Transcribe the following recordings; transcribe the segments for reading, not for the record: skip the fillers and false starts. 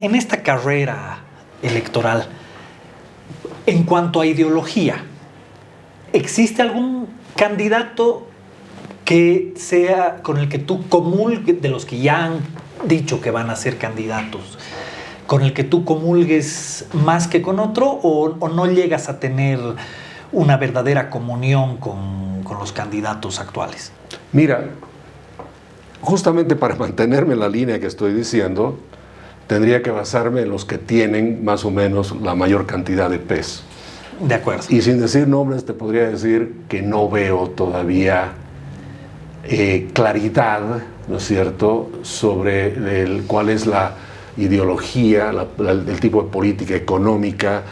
En esta carrera electoral, en cuanto a ideología, ¿existe algún candidato que sea con el que tú comulgues, de los que ya han dicho que van a ser candidatos, con el que tú comulgues más que con otro, o no llegas a tener una verdadera comunión con los candidatos actuales? Mira, justamente para mantenerme en la línea que estoy diciendo, tendría que basarme en los que tienen más o menos la mayor cantidad de peso. De acuerdo. Y sin decir nombres, te podría decir que no veo todavía claridad, ¿no es cierto?, sobre cuál es la ideología, el tipo de política económica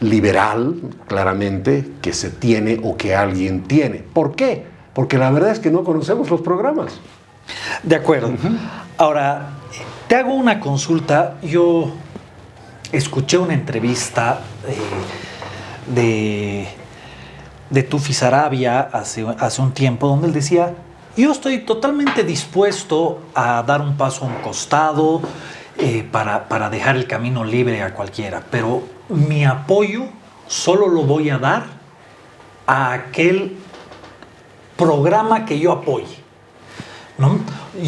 liberal, claramente, que se tiene o que alguien tiene. ¿Por qué? Porque la verdad es que no conocemos los programas. De acuerdo. Ahora, te hago una consulta. Yo escuché una entrevista de Tufi Sarabia hace un tiempo, donde él decía: yo estoy totalmente dispuesto a dar un paso a un costado para dejar el camino libre a cualquiera, pero mi apoyo solo lo voy a dar a aquel programa que yo apoye, ¿no?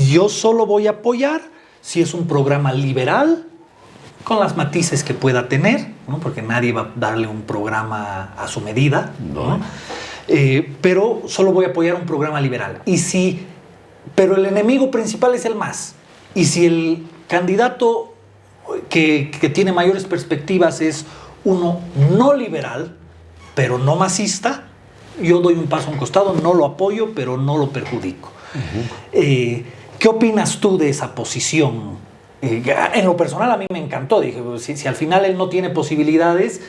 Yo solo voy a apoyar si es un programa liberal, con las matices que pueda tener, ¿no? Porque nadie va a darle un programa a su medida, ¿no? Pero solo voy a apoyar un programa liberal. Pero el enemigo principal es el MAS. Y si el candidato que tiene mayores perspectivas es uno no liberal, pero no masista, yo doy un paso a un costado, no lo apoyo, pero no lo perjudico. ¿Qué opinas tú de esa posición? En lo personal a mí me encantó. Dije, si al final él no tiene posibilidades,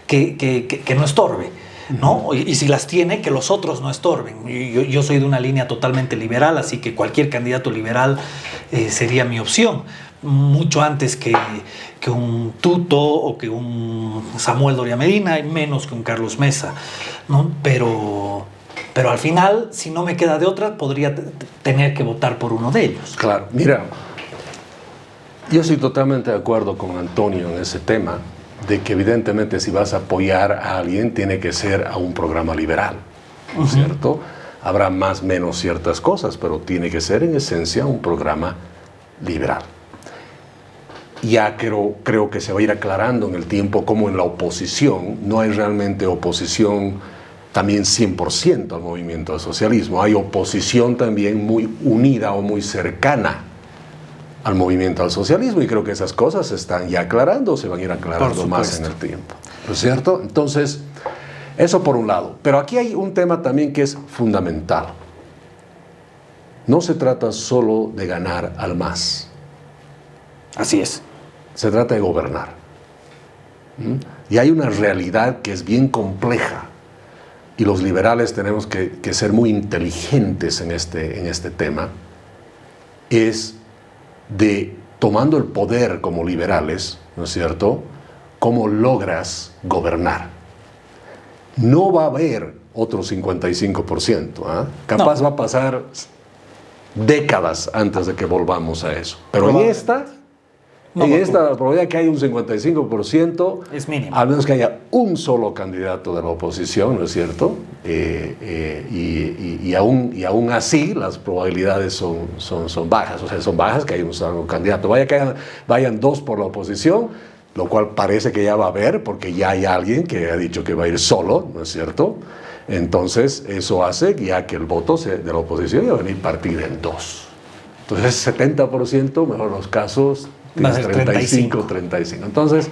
que no estorbe, ¿no? Y si las tiene, que los otros no estorben. Yo soy de una línea totalmente liberal, así que cualquier candidato liberal sería mi opción. Mucho antes que un Tuto o que un Samuel Doria Medina, y menos que un Carlos Mesa, ¿no? Pero al final, si no me queda de otra, podría tener que votar por uno de ellos. Claro, mira, yo estoy totalmente de acuerdo con Antonio en ese tema, de que evidentemente si vas a apoyar a alguien, tiene que ser a un programa liberal, ¿no es cierto? Habrá más o menos ciertas cosas, pero tiene que ser en esencia un programa liberal. Ya creo que se va a ir aclarando en el tiempo cómo en la oposición no hay realmente oposición también 100% al movimiento al socialismo. Hay oposición también muy unida o muy cercana al movimiento al socialismo, y creo que esas cosas se están ya aclarando, se van a ir aclarando más en el tiempo, ¿no es cierto? Entonces, eso por un lado. Pero aquí hay un tema también que es fundamental. No se trata solo de ganar al MAS. Así es. Se trata de gobernar. Y hay una realidad que es bien compleja, y los liberales tenemos que ser muy inteligentes en este tema, es de, tomando el poder como liberales, ¿no es cierto?, cómo logras gobernar. No va a haber otro 55%, ¿eh? Capaz no. Va a pasar décadas antes de que volvamos a eso. Pero en esta la probabilidad de que haya un 55% es mínima. Al menos que haya un solo candidato de la oposición, ¿no es cierto? Y aún así las probabilidades son bajas. O sea, son bajas que haya un solo candidato. Vaya que vayan dos por la oposición, lo cual parece que ya va a haber, porque ya hay alguien que ha dicho que va a ir solo, ¿no es cierto? Entonces eso hace ya que el voto de la oposición va a venir partir en dos. Entonces 70%, mejor los casos, tienes 35. Entonces,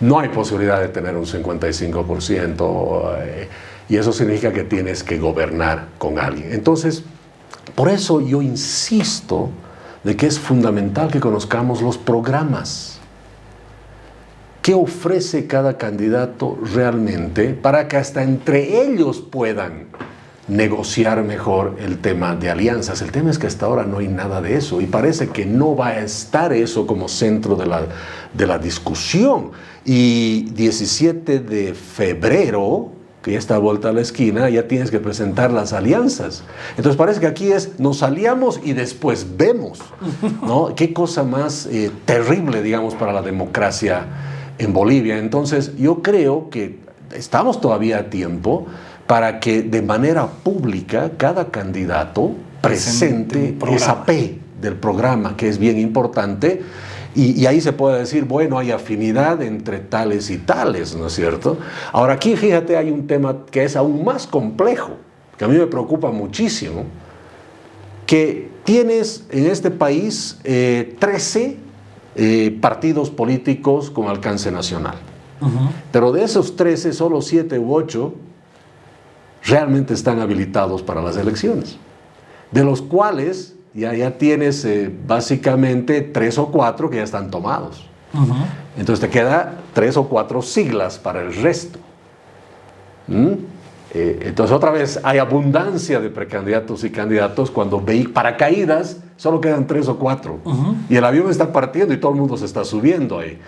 no hay posibilidad de tener un 55%, y eso significa que tienes que gobernar con alguien. Entonces, por eso yo insisto de que es fundamental que conozcamos los programas. ¿Qué ofrece cada candidato realmente para que hasta entre ellos puedan negociar mejor el tema de alianzas? El tema es que hasta ahora no hay nada de eso, y parece que no va a estar eso como centro de la discusión. Y 17 de febrero que ya está a vuelta a la esquina, ya tienes que presentar las alianzas. Entonces parece que aquí nos aliamos y después vemos, ¿no? Qué cosa más terrible, digamos, para la democracia en Bolivia. Entonces yo creo que estamos todavía a tiempo para que de manera pública cada candidato presente esa P del programa, que es bien importante, y ahí se puede decir, bueno, hay afinidad entre tales y tales, ¿no es cierto? Ahora aquí, fíjate, hay un tema que es aún más complejo, que a mí me preocupa muchísimo, que tienes en este país 13 partidos políticos con alcance nacional. Pero de esos 13, solo 7 u 8 realmente están habilitados para las elecciones, de los cuales ya tienes básicamente 3 o 4 que ya están tomados. Entonces te queda 3 o 4 siglas para el resto. Entonces otra vez hay abundancia de precandidatos y candidatos cuando paracaídas solo quedan 3 o 4 y el avión está partiendo y todo el mundo se está subiendo ahí.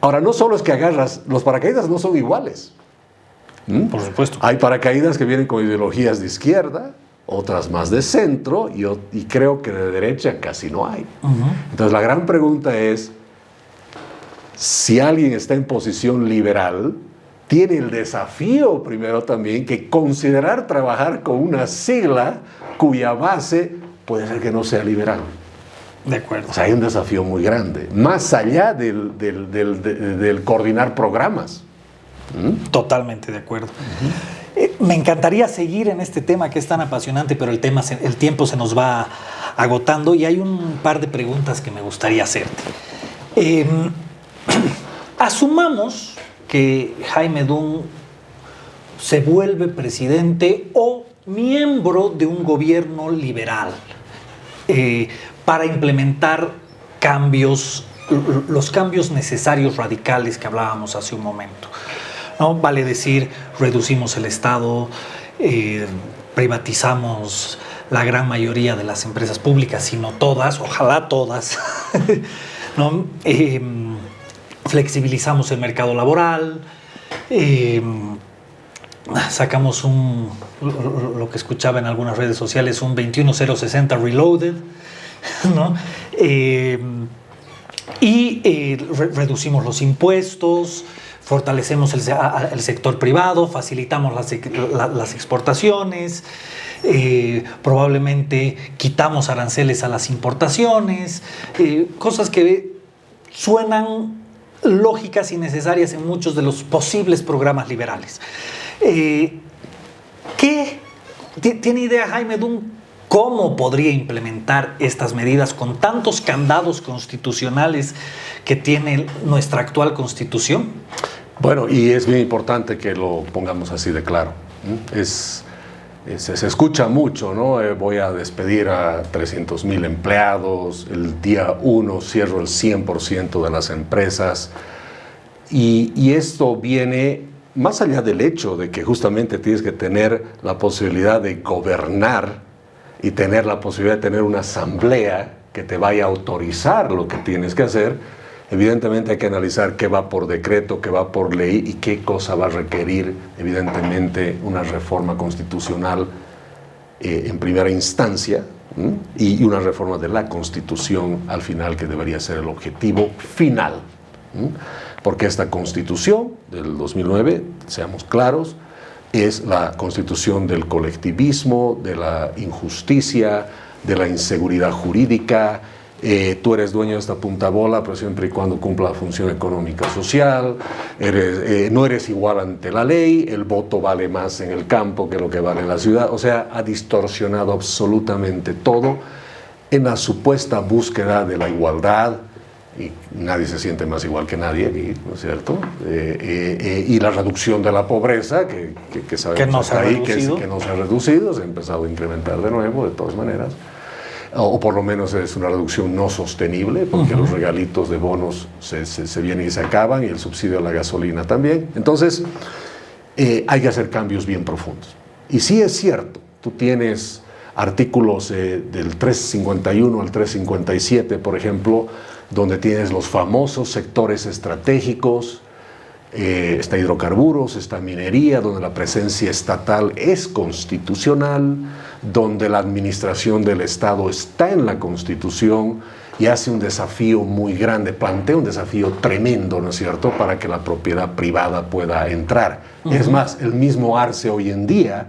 Ahora, no solo es que agarras, los paracaídas no son iguales. Por supuesto. Hay paracaídas que vienen con ideologías de izquierda, otras más de centro y creo que de derecha casi no hay. Entonces la gran pregunta es, si alguien está en posición liberal, tiene el desafío primero también que considerar trabajar con una sigla cuya base puede ser que no sea liberal. De acuerdo. O sea, hay un desafío muy grande, más allá del coordinar programas. Totalmente de acuerdo. Me encantaría seguir en este tema que es tan apasionante, pero el tiempo se nos va agotando y hay un par de preguntas que me gustaría hacerte. Asumamos que Jaime Dun se vuelve presidente o miembro de un gobierno liberal para implementar los cambios necesarios, radicales que hablábamos hace un momento, ¿no? Vale decir, reducimos el Estado, privatizamos la gran mayoría de las empresas públicas, si no todas, ojalá todas, ¿no? Flexibilizamos el mercado laboral, sacamos lo que escuchaba en algunas redes sociales, un 21060 Reloaded, ¿no? Reducimos los impuestos, fortalecemos el sector privado, facilitamos las exportaciones, probablemente quitamos aranceles a las importaciones, cosas que suenan lógicas y necesarias en muchos de los posibles programas liberales. ¿Tiene idea Jaime Dun cómo podría implementar estas medidas con tantos candados constitucionales que tiene nuestra actual Constitución? Bueno, y es bien importante que lo pongamos así de claro. Se escucha mucho, ¿no? Voy a despedir a 300,000 empleados, el día 1 cierro el 100% de las empresas, y esto viene más allá del hecho de que justamente tienes que tener la posibilidad de gobernar y tener la posibilidad de tener una asamblea que te vaya a autorizar lo que tienes que hacer. Evidentemente hay que analizar qué va por decreto, qué va por ley y qué cosa va a requerir, evidentemente, una reforma constitucional en primera instancia y una reforma de la Constitución al final, que debería ser el objetivo final. Porque esta Constitución del 2009, seamos claros, es la Constitución del colectivismo, de la injusticia, de la inseguridad jurídica. Tú eres dueño de esta punta bola, pero siempre y cuando cumpla la función económica social, no eres igual ante la ley, el voto vale más en el campo que lo que vale en la ciudad. O sea, ha distorsionado absolutamente todo en la supuesta búsqueda de la igualdad, y nadie se siente más igual que nadie aquí, ¿no es cierto? Y la reducción de la pobreza, que sabemos que no se ha reducido, se ha empezado a incrementar de nuevo, de todas maneras. O por lo menos es una reducción no sostenible, porque los regalitos de bonos se vienen y se acaban, y el subsidio a la gasolina también. Entonces, hay que hacer cambios bien profundos. Y sí es cierto, tú tienes artículos del 351 al 357, por ejemplo, donde tienes los famosos sectores estratégicos, está hidrocarburos, está minería, donde la presencia estatal es constitucional, donde la administración del Estado está en la Constitución y hace un desafío muy grande, plantea un desafío tremendo, ¿no es cierto?, para que la propiedad privada pueda entrar. Es más, el mismo Arce hoy en día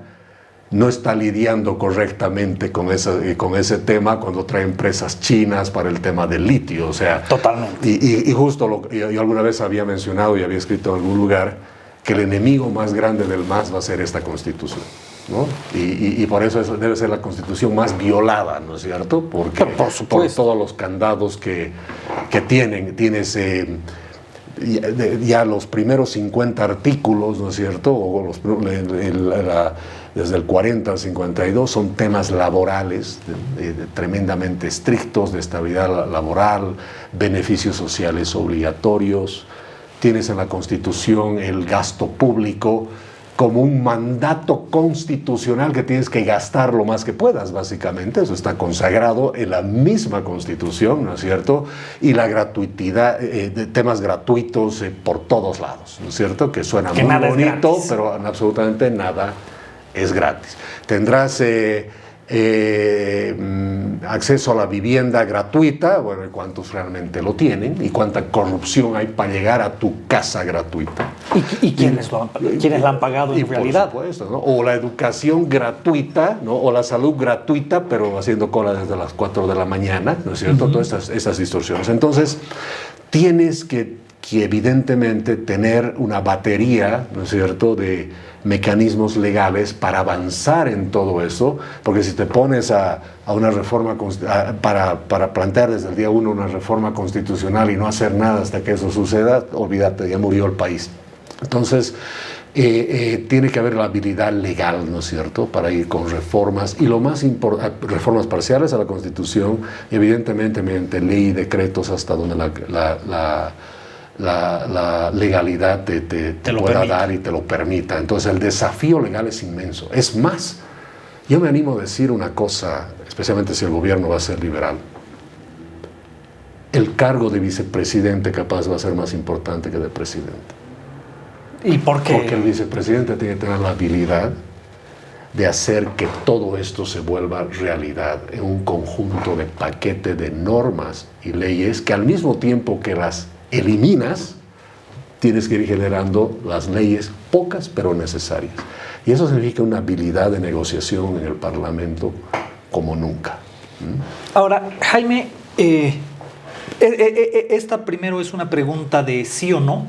no está lidiando correctamente con ese tema cuando trae empresas chinas para el tema del litio. O sea, totalmente. Y justo yo alguna vez había mencionado y había escrito en algún lugar que el enemigo más grande del MAS va a ser esta Constitución, ¿no? Y por eso debe ser la Constitución más violada, ¿no es cierto? Porque por todos los candados que tienes ya los primeros 50 artículos, ¿no es cierto? O desde el 40 al 52 son temas laborales tremendamente estrictos, de estabilidad laboral, beneficios sociales obligatorios. Tienes en la Constitución el gasto público como un mandato constitucional que tienes que gastar lo más que puedas, básicamente. Eso está consagrado en la misma Constitución, ¿no es cierto? Y la gratuidad, de temas gratuitos por todos lados, ¿no es cierto? Que suena muy bonito, pero absolutamente nada es gratis. Tendrás acceso a la vivienda gratuita, bueno, y cuántos realmente lo tienen, y cuánta corrupción hay para llegar a tu casa gratuita. ¿Y quiénes la han pagado en realidad? Por supuesto, ¿no? O la educación gratuita, ¿no? O la salud gratuita, pero haciendo cola desde las 4 de la mañana, ¿no es cierto? Todas esas distorsiones. Entonces, tienes que evidentemente tener una batería, ¿no es cierto?, de mecanismos legales para avanzar en todo eso, porque si te pones a una reforma, para plantear desde el día 1 una reforma constitucional y no hacer nada hasta que eso suceda, olvídate, ya murió el país. Entonces, tiene que haber la habilidad legal, ¿no es cierto?, para ir con reformas, y lo más importante, reformas parciales a la Constitución, y evidentemente mediante ley y decretos hasta donde la legalidad te pueda dar y te lo permita. Entonces el desafío legal es inmenso. Es más, yo me animo a decir una cosa, especialmente si el gobierno va a ser liberal. El cargo de vicepresidente capaz va a ser más importante que de presidente. ¿Y por qué? Porque el vicepresidente tiene que tener la habilidad de hacer que todo esto se vuelva realidad en un conjunto de paquete de normas y leyes que al mismo tiempo que las eliminas, tienes que ir generando las leyes, pocas pero necesarias. Y eso significa una habilidad de negociación en el Parlamento como nunca. Ahora, Jaime, esta primero es una pregunta de sí o no,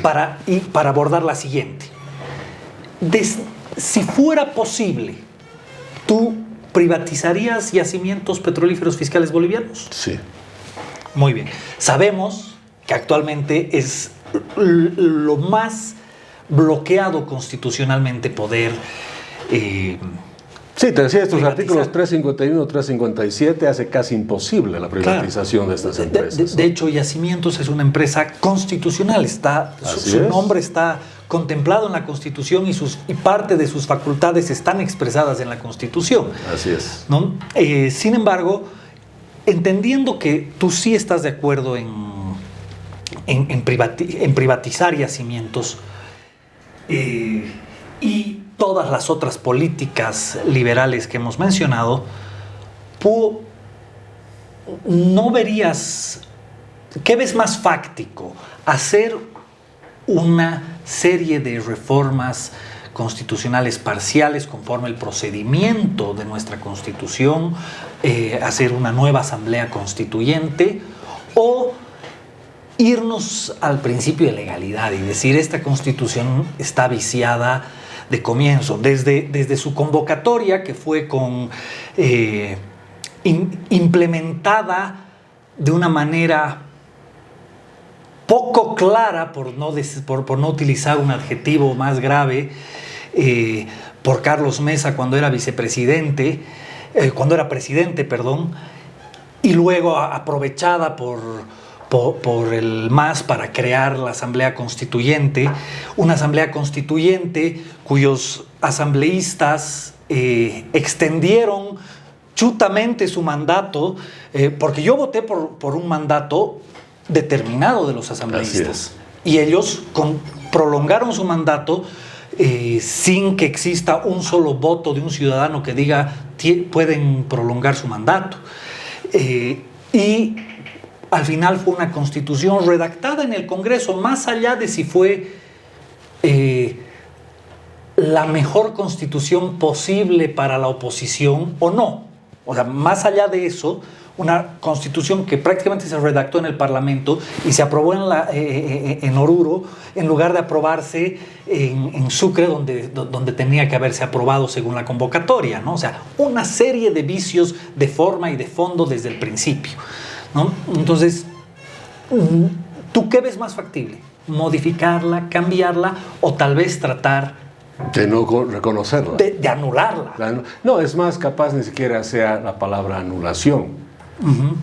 para abordar la siguiente. Si fuera posible, ¿tú privatizarías yacimientos petrolíferos fiscales bolivianos? Sí. Muy bien. Sabemos que actualmente es lo más bloqueado constitucionalmente poder... sí, te decía, estos artículos 351, 357 hace casi imposible la privatización de estas empresas. De hecho, Yacimientos es una empresa constitucional. Su nombre está contemplado en la Constitución y parte de sus facultades están expresadas en la Constitución. Así es. ¿No? Sin embargo, entendiendo que tú sí estás de acuerdo en privatizar yacimientos y todas las otras políticas liberales que hemos mencionado, ¿no verías, qué ves más fáctico? ¿Hacer una serie de reformas constitucionales parciales conforme el procedimiento de nuestra Constitución, hacer una nueva asamblea constituyente, o irnos al principio de legalidad y decir esta Constitución está viciada de comienzo, desde su convocatoria, que fue implementada de una manera poco clara, por no utilizar un adjetivo más grave, por Carlos Mesa cuando era presidente, y luego aprovechada por el MAS para crear la Asamblea Constituyente, una Asamblea Constituyente cuyos asambleístas extendieron chutamente su mandato, porque yo voté por un mandato determinado de los asambleístas. Y ellos prolongaron su mandato sin que exista un solo voto de un ciudadano que diga pueden prolongar su mandato. Y al final fue una constitución redactada en el Congreso, más allá de si fue la mejor constitución posible para la oposición o no. O sea, más allá de eso, una constitución que prácticamente se redactó en el Parlamento y se aprobó en Oruro, en lugar de aprobarse en Sucre, donde tenía que haberse aprobado según la convocatoria, ¿no? O sea, una serie de vicios de forma y de fondo desde el principio, ¿no? Entonces, ¿tú qué ves más factible? ¿Modificarla, cambiarla o tal vez tratar de no reconocerla? De anularla. No, es más, capaz ni siquiera sea la palabra anulación,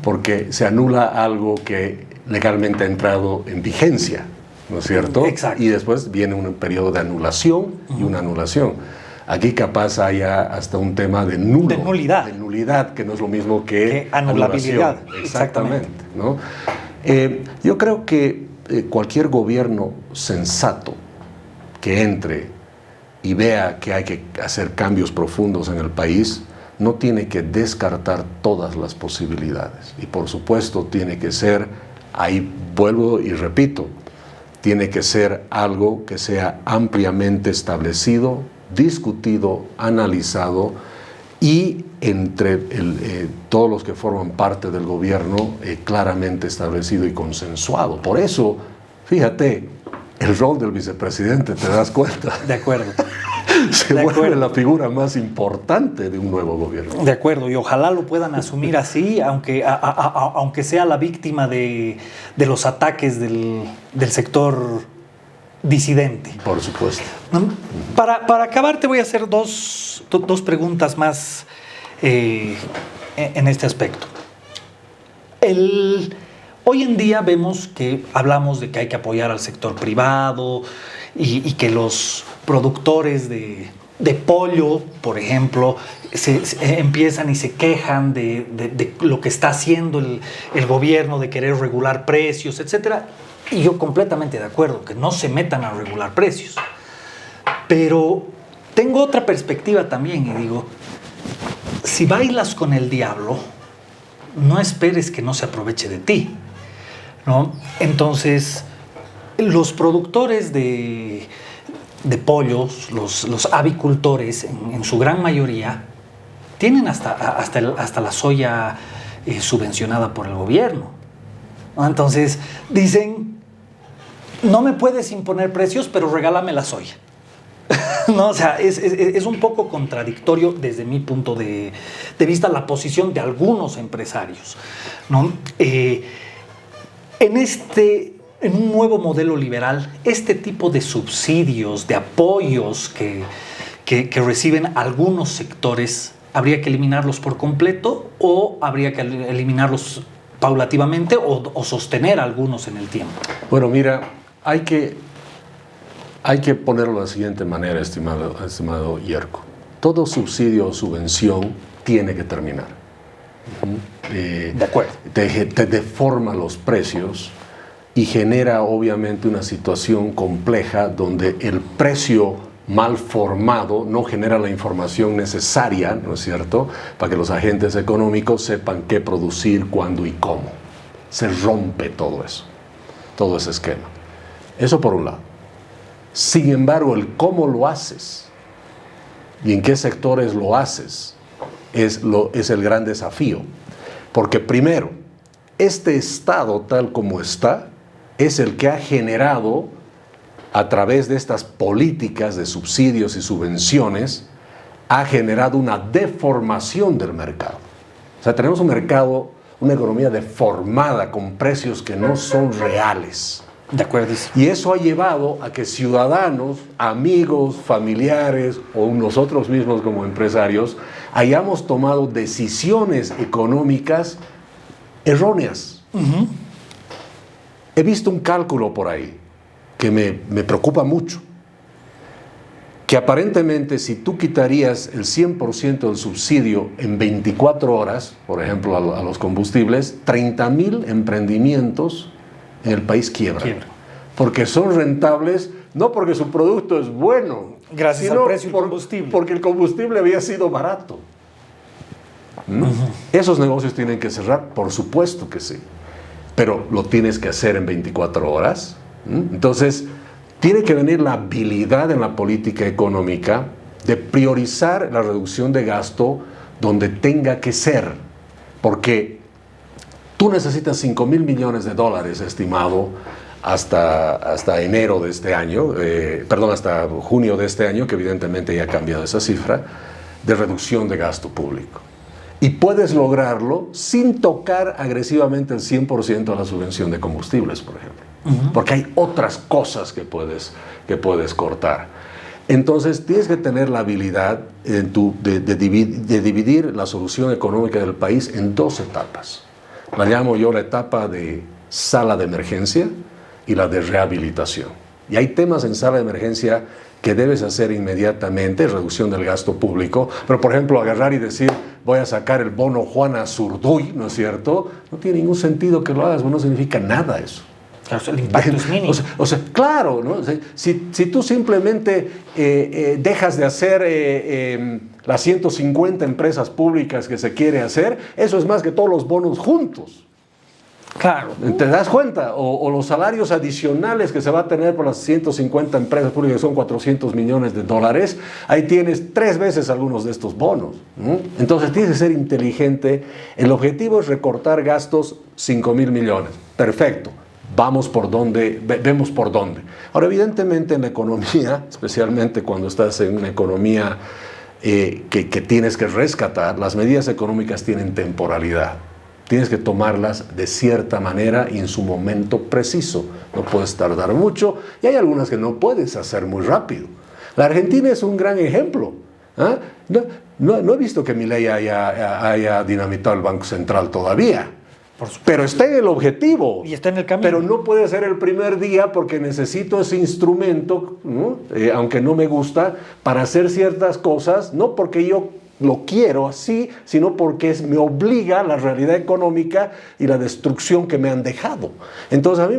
porque se anula algo que legalmente ha entrado en vigencia, ¿no es cierto? Exacto. Y después viene un periodo de anulación y una anulación. Aquí capaz haya hasta un tema de nulo. De nulidad. De nulidad, que no es lo mismo que anulabilidad. Anulación. Exactamente. ¿No? Yo creo que cualquier gobierno sensato que entre y vea que hay que hacer cambios profundos en el país, no tiene que descartar todas las posibilidades. Y por supuesto tiene que ser, ahí vuelvo y repito, tiene que ser algo que sea ampliamente establecido, discutido, analizado y entre todos los que forman parte del gobierno claramente establecido y consensuado. Por eso, fíjate, el rol del vicepresidente, ¿te das cuenta? De acuerdo. Se vuelve la figura más importante de un nuevo gobierno. De acuerdo, y ojalá lo puedan asumir así, aunque sea la víctima de los ataques del sector disidente. Por supuesto. Para acabar, te voy a hacer dos preguntas más en este aspecto. Hoy en día hablamos de que hay que apoyar al sector privado y que los productores de pollo, por ejemplo, se empiezan y se quejan de lo que está haciendo el gobierno, de querer regular precios, etc. Y yo completamente de acuerdo, que no se metan a regular precios. Pero tengo otra perspectiva también y digo, si bailas con el diablo, no esperes que no se aproveche de ti, ¿no? Entonces, los productores de pollos, los avicultores, en su gran mayoría, tienen hasta la soya subvencionada por el gobierno, ¿no? Entonces, dicen, no me puedes imponer precios, pero regálame la soya. No, o sea, es un poco contradictorio desde mi punto de vista la posición de algunos empresarios, ¿no? En un nuevo modelo liberal, este tipo de subsidios, de apoyos que reciben algunos sectores, ¿habría que eliminarlos por completo o habría que eliminarlos paulativamente o sostener algunos en el tiempo? Bueno, mira, hay que ponerlo de la siguiente manera, estimado Yerko. Todo subsidio o subvención tiene que terminar. De acuerdo. Te deforma los precios y genera obviamente una situación compleja donde el precio mal formado no genera la información necesaria, ¿no es cierto?, para que los agentes económicos sepan qué producir, cuándo y cómo. Se rompe todo eso, todo ese esquema. Eso por un lado. Sin embargo, el cómo lo haces y en qué sectores lo haces es el gran desafío. Porque primero, este Estado tal como está es el que ha generado, a través de estas políticas de subsidios y subvenciones, ha generado una deformación del mercado. O sea, tenemos un mercado, una economía deformada con precios que no son reales. De acuerdo. Y eso ha llevado a que ciudadanos, amigos, familiares o nosotros mismos como empresarios hayamos tomado decisiones económicas erróneas. He visto un cálculo por ahí que me preocupa mucho, que aparentemente si tú quitarías el 100% del subsidio en 24 horas, por ejemplo a los combustibles, 30,000 emprendimientos en el país quiebran. porque son rentables, no porque su producto es bueno, gracias sino al precio del combustible. porque el combustible había sido barato. ¿Esos negocios tienen que cerrar? Por supuesto que sí, pero lo tienes que hacer en 24 horas. Entonces, tiene que venir la habilidad en la política económica de priorizar la reducción de gasto donde tenga que ser, porque tú necesitas 5,000 millones de dólares, estimado, hasta enero de este año, hasta junio de este año, que evidentemente ya ha cambiado esa cifra, de reducción de gasto público. Y puedes lograrlo sin tocar agresivamente el 100% de la subvención de combustibles, por ejemplo. Porque hay otras cosas que puedes cortar. Entonces, tienes que tener la habilidad de dividir la solución económica del país en 2 etapas. La llamo yo la etapa de sala de emergencia y la de rehabilitación. Y hay temas en sala de emergencia que debes hacer inmediatamente, reducción del gasto público, pero por ejemplo agarrar y decir voy a sacar el bono Juana Zurduy, ¿no es cierto? No tiene ningún sentido que lo hagas, no significa nada eso. Claro, el impacto es mínimo. O sea, claro, ¿no? Si tú simplemente dejas de hacer las 150 empresas públicas que se quiere hacer, eso es más que todos los bonos juntos. Claro. ¿Te das cuenta? O los salarios adicionales que se va a tener por las 150 empresas públicas, que son 400 millones de dólares, ahí tienes 3 veces algunos de estos bonos. Entonces tienes que ser inteligente. El objetivo es recortar gastos 5,000 millones. Perfecto. Vemos por dónde. Ahora, evidentemente en la economía, especialmente cuando estás en una economía que tienes que rescatar, las medidas económicas tienen temporalidad. Tienes que tomarlas de cierta manera y en su momento preciso. No puedes tardar mucho y hay algunas que no puedes hacer muy rápido. La Argentina es un gran ejemplo. No he visto que Milei haya dinamitado el Banco Central todavía. Pero está en el objetivo. Y está en el camino. Pero no puede ser el primer día porque necesito ese instrumento, aunque no me gusta, para hacer ciertas cosas, no porque yo lo quiero así, sino porque me obliga la realidad económica y la destrucción que me han dejado. Entonces, a mí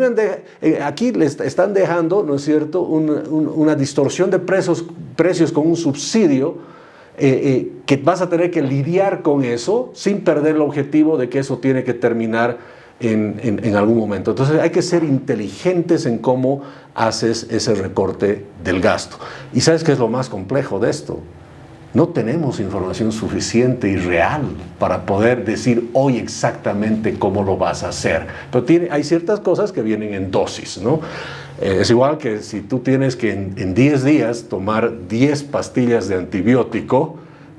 aquí les están dejando, ¿no es cierto?, una distorsión de precios con un subsidio que vas a tener que lidiar con eso sin perder el objetivo de que eso tiene que terminar en algún momento. Entonces, hay que ser inteligentes en cómo haces ese recorte del gasto. ¿Y sabes qué es lo más complejo de esto? No tenemos información suficiente y real para poder decir hoy exactamente cómo lo vas a hacer. Pero hay ciertas cosas que vienen en dosis, ¿no? Es igual que si tú tienes que en 10 días tomar 10 pastillas de antibiótico,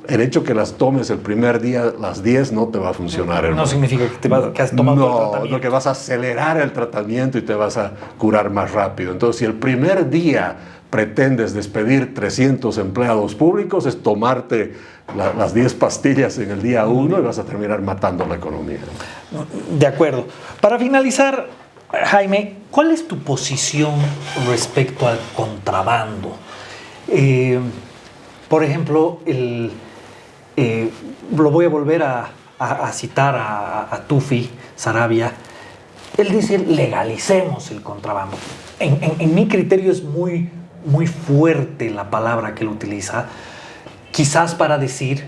el hecho que las tomes el primer día, las 10, no te va a funcionar. No significa que has tomado el tratamiento. No, que vas a acelerar el tratamiento y te vas a curar más rápido. Entonces, si el primer día pretendes despedir 300 empleados públicos, es tomarte las 10 pastillas en el día 1 y vas a terminar matando la economía. De acuerdo. Para finalizar, Jaime, ¿cuál es tu posición respecto al contrabando? Por ejemplo, lo voy a volver a citar a Tufi Sarabia. Él dice, legalicemos el contrabando. En mi criterio es muy fuerte la palabra que él utiliza, quizás para decir,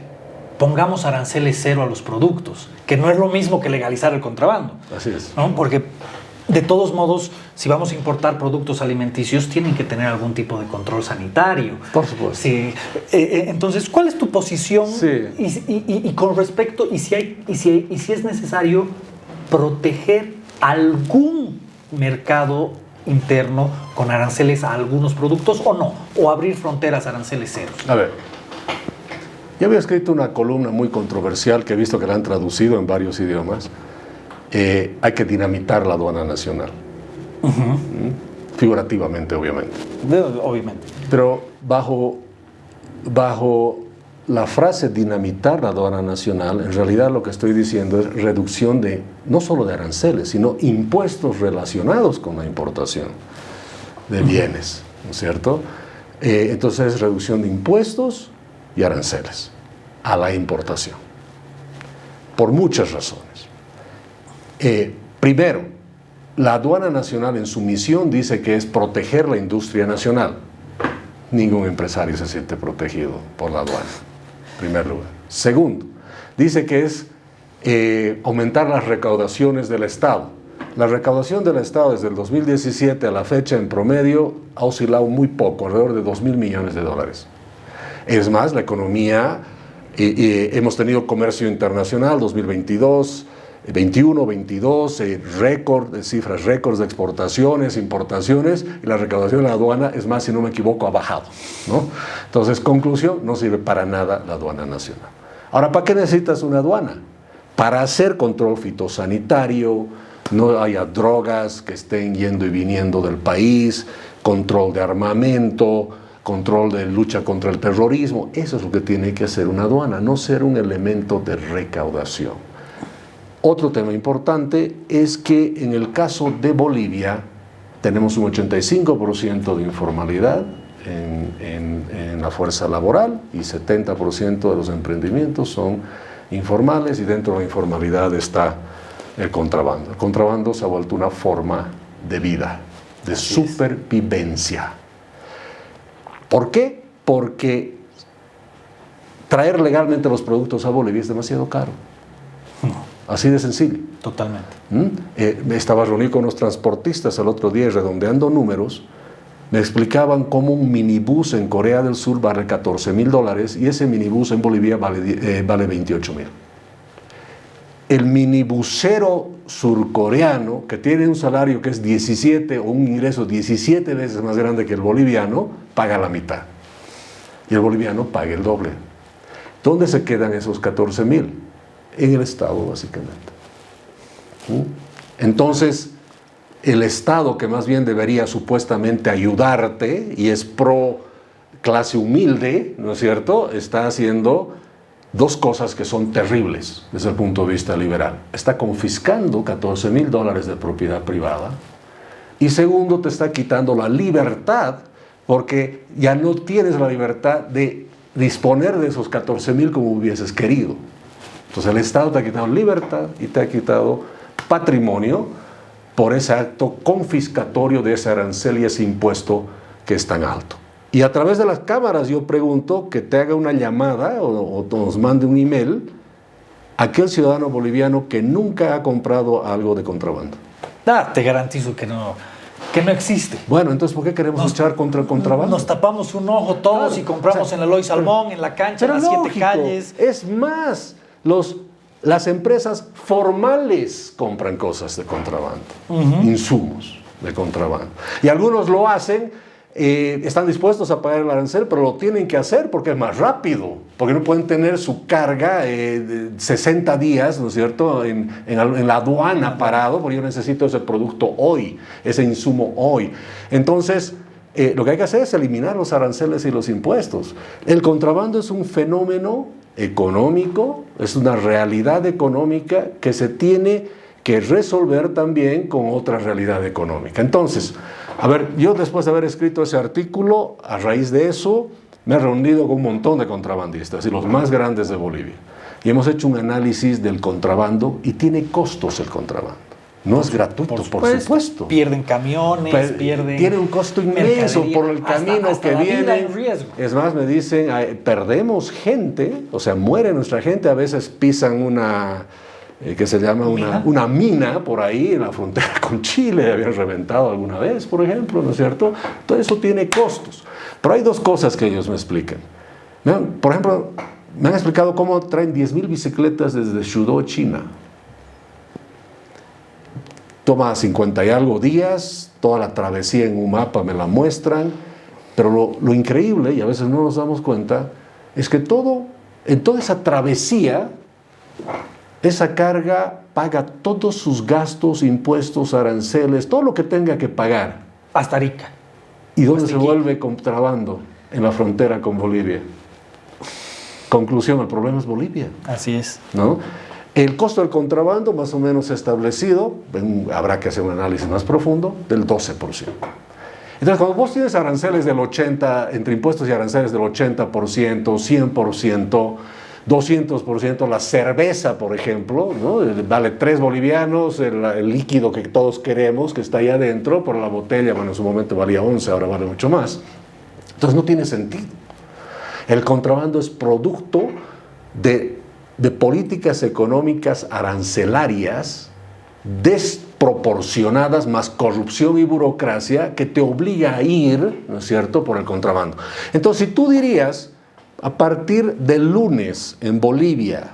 pongamos aranceles cero a los productos, que no es lo mismo que legalizar el contrabando. Así es. ¿No? Porque, de todos modos, si vamos a importar productos alimenticios, tienen que tener algún tipo de control sanitario. Por supuesto. Sí. Entonces, ¿cuál es tu posición? Sí. Y con respecto, y si es necesario proteger algún mercado interno con aranceles a algunos productos o no, o abrir fronteras a aranceles ceros. A ver, yo había escrito una columna muy controversial que he visto que la han traducido en varios idiomas. Hay que dinamitar la aduana nacional. Figurativamente, obviamente. Obviamente. Pero bajo la frase dinamitar la aduana nacional, en realidad lo que estoy diciendo es reducción no solo de aranceles, sino impuestos relacionados con la importación de bienes, ¿no es cierto? Entonces, reducción de impuestos y aranceles a la importación, por muchas razones. Primero, La aduana nacional en su misión dice que es proteger la industria nacional. Ningún empresario se siente protegido por la aduana, en primer lugar. Segundo, dice que es aumentar las recaudaciones del Estado. La recaudación del Estado desde el 2017 a la fecha en promedio ha oscilado muy poco, alrededor de 2.000 millones de dólares. Es más, la economía, hemos tenido comercio internacional 2022, 21, 22, cifras récords de exportaciones, importaciones, y la recaudación de la aduana, es más, si no me equivoco, ha bajado, ¿no? Entonces, conclusión, no sirve para nada la aduana nacional. Ahora, ¿para qué necesitas una aduana? Para hacer control fitosanitario, no haya drogas que estén yendo y viniendo del país, control de armamento, control de lucha contra el terrorismo. Eso es lo que tiene que hacer una aduana, no ser un elemento de recaudación. Otro tema importante es que en el caso de Bolivia tenemos un 85% de informalidad en la fuerza laboral y 70% de los emprendimientos son informales, y dentro de la informalidad está el contrabando. El contrabando se ha vuelto una forma de vida, de supervivencia. ¿Por qué? Porque traer legalmente los productos a Bolivia es demasiado caro. Así de sencillo. Totalmente. Estaba reunido con unos transportistas el otro día, redondeando números. Me explicaban cómo un minibús en Corea del Sur vale $14,000 y ese minibús en Bolivia vale 28,000. El minibusero surcoreano, que tiene un salario que es 17 o un ingreso 17 veces más grande que el boliviano, paga la mitad. Y el boliviano paga el doble. ¿Dónde se quedan esos 14,000? En el Estado, básicamente. Entonces, el Estado, que más bien debería supuestamente ayudarte y es pro clase humilde, ¿no es cierto?, está haciendo dos cosas que son terribles desde el punto de vista liberal. Está confiscando $14,000 de propiedad privada, y segundo, te está quitando la libertad, porque ya no tienes la libertad de disponer de esos 14,000 como hubieses querido. Entonces el Estado te ha quitado libertad y te ha quitado patrimonio por ese acto confiscatorio de ese arancel y ese impuesto que es tan alto. Y a través de las cámaras yo pregunto que te haga una llamada o nos mande un email aquel ciudadano boliviano que nunca ha comprado algo de contrabando. Te garantizo que no existe. Bueno, entonces ¿por qué queremos luchar contra el contrabando? Nos tapamos un ojo todos, claro, y compramos en la Eloy Salmón, en la cancha, en las 7 calles. Es más, las empresas formales compran cosas de contrabando, insumos de contrabando. Y algunos lo hacen, están dispuestos a pagar el arancel, pero lo tienen que hacer porque es más rápido, porque no pueden tener su carga 60 días, ¿no es cierto?, en la aduana parado, porque yo necesito ese producto hoy, ese insumo hoy. Entonces, lo que hay que hacer es eliminar los aranceles y los impuestos. El contrabando es un fenómeno económico, es una realidad económica que se tiene que resolver también con otra realidad económica. Entonces, a ver, yo después de haber escrito ese artículo, a raíz de eso, me he reunido con un montón de contrabandistas, y los más grandes de Bolivia, y hemos hecho un análisis del contrabando, y tiene costos el contrabando. No es gratuito, por supuesto. Pierden camiones, tiene un costo inmenso por el camino hasta que viene. Es más, me dicen, perdemos gente, o sea, muere nuestra gente, a veces pisan una, que se llama una mina por ahí en la frontera con Chile, habían reventado alguna vez, por ejemplo, ¿no es cierto? Todo eso tiene costos. Pero hay dos cosas que ellos me explican. Por ejemplo, me han explicado cómo traen 10,000 bicicletas desde Suzhou, China. Toma 50 y algo días, toda la travesía en un mapa me la muestran, pero lo increíble, y a veces no nos damos cuenta, es que en toda esa travesía, esa carga paga todos sus gastos, impuestos, aranceles, todo lo que tenga que pagar. Hasta Arica. ¿Y dónde se vuelve contrabando? En la frontera con Bolivia. Conclusión, el problema es Bolivia. Así es. ¿No? El costo del contrabando, más o menos establecido, habrá que hacer un análisis más profundo, del 12%. Entonces, cuando vos tienes aranceles del 80%, entre impuestos y aranceles del 80%, 100%, 200% la cerveza, por ejemplo, ¿no? Vale 3 bolivianos, el líquido que todos queremos, que está ahí adentro, pero la botella, bueno, en su momento valía 11, ahora vale mucho más. Entonces no tiene sentido. El contrabando es producto de políticas económicas arancelarias desproporcionadas, más corrupción y burocracia, que te obliga a ir, ¿no es cierto?, por el contrabando. Entonces, si tú dirías, a partir del lunes en Bolivia,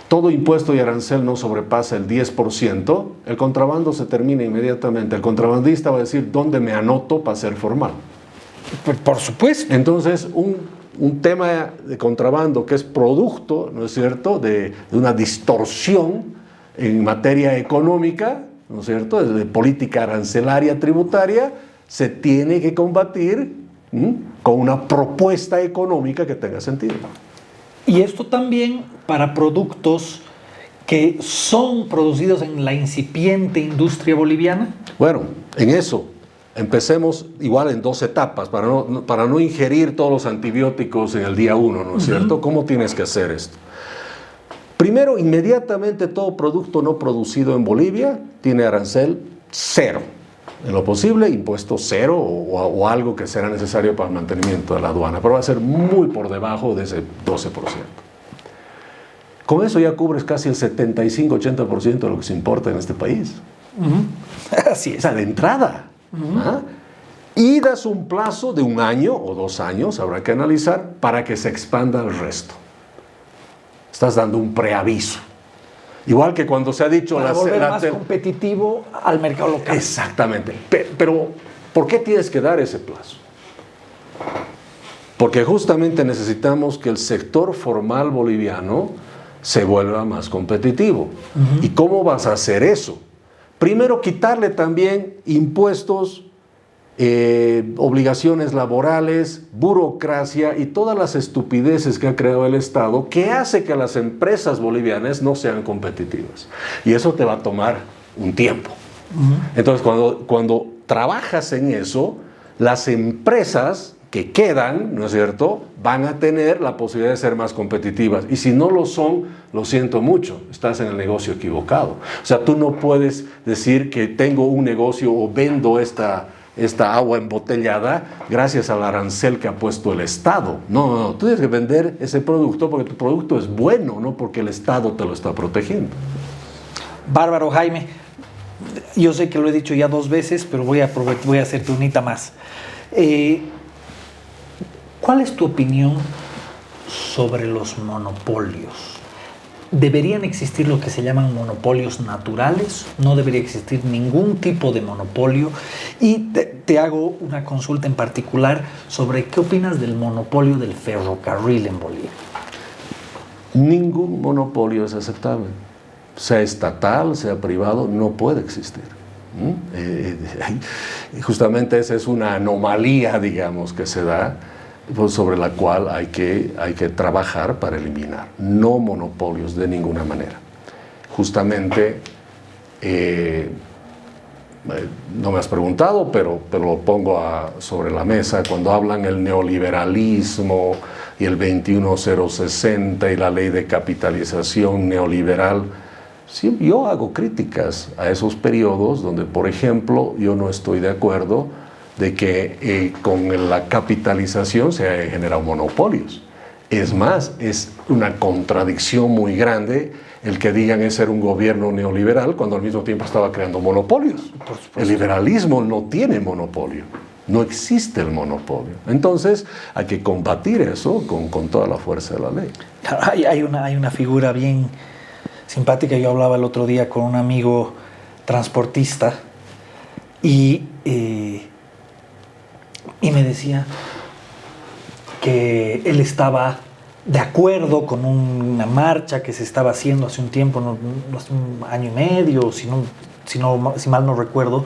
todo impuesto y arancel no sobrepasa el 10%, el contrabando se termina inmediatamente. El contrabandista va a decir, ¿dónde me anoto para ser formal? Por supuesto. Entonces, un tema de contrabando que es producto, ¿no es cierto?, de una distorsión en materia económica, ¿no es cierto?, de política arancelaria tributaria, se tiene que combatir con una propuesta económica que tenga sentido. Y esto también para productos que son producidos en la incipiente industria boliviana. Bueno, en eso empecemos igual en 2 etapas, para no ingerir todos los antibióticos en el día 1, ¿no es cierto? ¿Cómo tienes que hacer esto? Primero, inmediatamente todo producto no producido en Bolivia tiene arancel 0. En lo posible, impuesto 0 o algo que será necesario para el mantenimiento de la aduana, pero va a ser muy por debajo de ese 12%. Con eso ya cubres casi el 75-80% de lo que se importa en este país. Así es. O sea, de entrada. Y das un plazo de 1 año o 2 años, habrá que analizar, para que se expanda el resto. Estás dando un preaviso. Igual que cuando se ha dicho... Para volver más competitivo al mercado local. Exactamente. Pero, ¿por qué tienes que dar ese plazo? Porque justamente necesitamos que el sector formal boliviano se vuelva más competitivo. ¿Y cómo vas a hacer eso? Primero, quitarle también impuestos, obligaciones laborales, burocracia y todas las estupideces que ha creado el Estado, que hace que las empresas bolivianas no sean competitivas. Y eso te va a tomar un tiempo. Entonces, cuando trabajas en eso, las empresas que quedan, ¿no es cierto?, van a tener la posibilidad de ser más competitivas. Y si no lo son, lo siento mucho, estás en el negocio equivocado. O sea, tú no puedes decir que tengo un negocio o vendo esta agua embotellada gracias al arancel que ha puesto el Estado. No, tú tienes que vender ese producto porque tu producto es bueno, no porque el Estado te lo está protegiendo. Bárbaro, Jaime. Yo sé que lo he dicho ya 2 veces, pero voy a hacerte unita más. ¿Cuál es tu opinión sobre los monopolios? ¿Deberían existir lo que se llaman monopolios naturales? ¿No debería existir ningún tipo de monopolio? Y te hago una consulta en particular sobre qué opinas del monopolio del ferrocarril en Bolivia. Ningún monopolio es aceptable. Sea estatal, sea privado, no puede existir. Justamente esa es una anomalía, digamos, que se da, sobre la cual hay que trabajar para eliminar. No monopolios de ninguna manera. Justamente, no me has preguntado, pero lo pongo sobre la mesa, cuando hablan el neoliberalismo y el 21060 y la ley de capitalización neoliberal, sí, yo hago críticas a esos periodos donde, por ejemplo, yo no estoy de acuerdo de que con la capitalización se han generado monopolios. Es más, es una contradicción muy grande el que digan ese era un gobierno neoliberal cuando al mismo tiempo estaba creando monopolios. El liberalismo no tiene monopolio, no existe el monopolio. Entonces hay que combatir eso con toda la fuerza de la ley. Hay una figura bien simpática. Yo hablaba el otro día con un amigo transportista y me decía que él estaba de acuerdo con una marcha que se estaba haciendo hace un tiempo, hace 1 año y medio, si mal no recuerdo,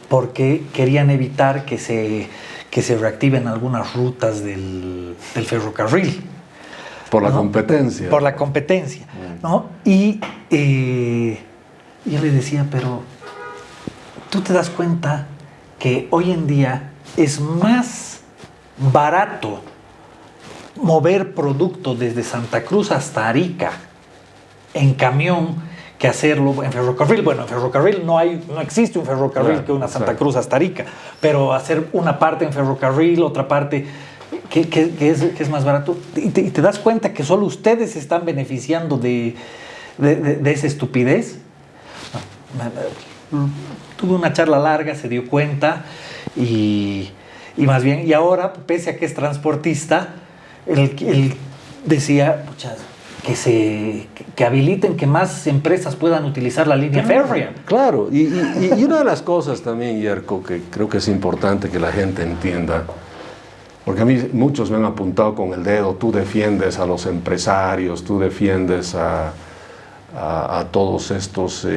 porque querían evitar que se reactiven algunas rutas del ferrocarril. Por la competencia. Por la competencia, ¿no? Y yo le decía, pero tú te das cuenta que hoy en día es más barato mover producto desde Santa Cruz hasta Arica en camión que hacerlo en ferrocarril. Bueno, en ferrocarril no existe un ferrocarril que una Santa Cruz hasta Arica, pero hacer una parte en ferrocarril, otra parte que es más barato, y te das cuenta que solo ustedes se están beneficiando de esa estupidez. Tuve una charla larga, se dio cuenta y más bien, y ahora, pese a que es transportista, él decía, pucha, que habiliten que más empresas puedan utilizar la línea férrea. Claro, y una de las cosas también, Yerko, que creo que es importante que la gente entienda, porque a mí muchos me han apuntado con el dedo, tú defiendes a los empresarios, tú defiendes a todos estos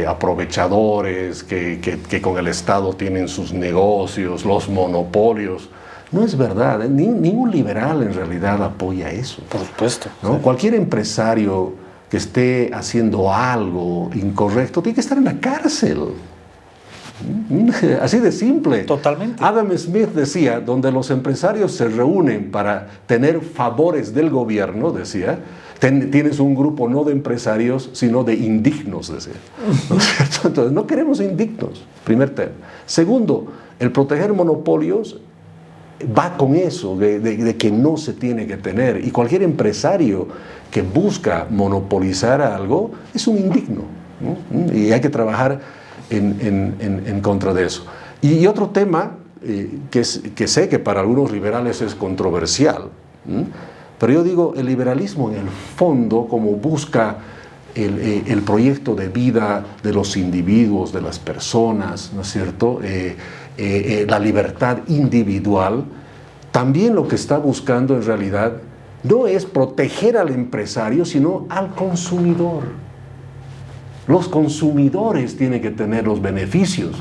aprovechadores que con el Estado tienen sus negocios, los monopolios. No es verdad, ningún liberal en realidad apoya eso. Por supuesto. ¿No? Sí. Cualquier empresario que esté haciendo algo incorrecto tiene que estar en la cárcel. Así de simple. Totalmente. Adam Smith decía, donde los empresarios se reúnen para tener favores del gobierno, decía, tienes un grupo no de empresarios, sino de indignos, decía. ¿No es cierto? Entonces, no queremos indignos, primer tema. Segundo, el proteger monopolios va con eso, de que no se tiene que tener. Y cualquier empresario que busca monopolizar algo es un indigno, ¿no? Y hay que trabajar en contra de eso. Y otro tema que sé que para algunos liberales es controversial, pero yo digo, el liberalismo en el fondo, como busca el proyecto de vida de los individuos, de las personas, ¿no es cierto?, la libertad individual, también lo que está buscando en realidad no es proteger al empresario, sino al consumidor. Los consumidores tienen que tener los beneficios,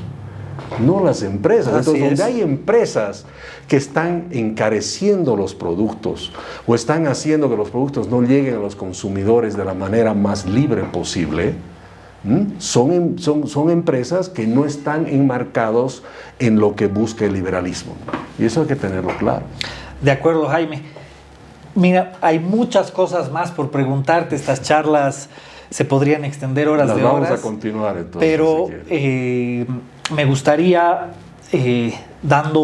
no las empresas. Así Entonces, es. donde hay empresas que están encareciendo los productos o están haciendo que los productos no lleguen a los consumidores de la manera más libre posible, son empresas que no están enmarcados en lo que busca el liberalismo. Y eso hay que tenerlo claro. De acuerdo, Jaime. Mira, hay muchas cosas más por preguntarte. Estas charlas se podrían extender horas Las de vamos horas. a continuar entonces. Pero si me gustaría, dando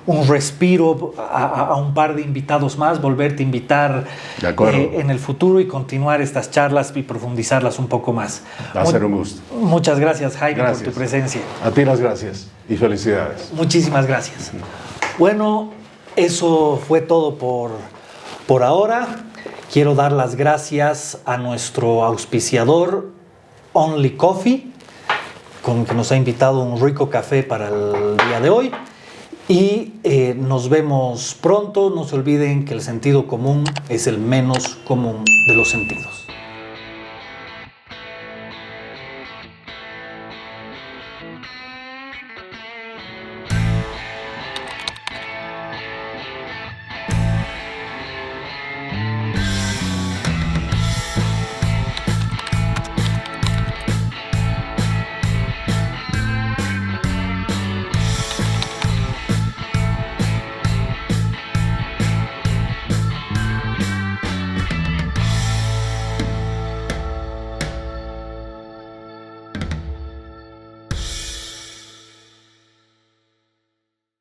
un respiro a un par de invitados más, volverte a invitar De acuerdo. En el futuro y continuar estas charlas y profundizarlas un poco más. Va a ser un gusto. Muchas gracias, Jaime, Gracias. por tu presencia. A ti las gracias y felicidades. Muchísimas gracias. Bueno, eso fue todo por ahora. Quiero dar las gracias a nuestro auspiciador Only Coffee, con que nos ha invitado un rico café para el día de hoy. Y nos vemos pronto. No se olviden que el sentido común es el menos común de los sentidos.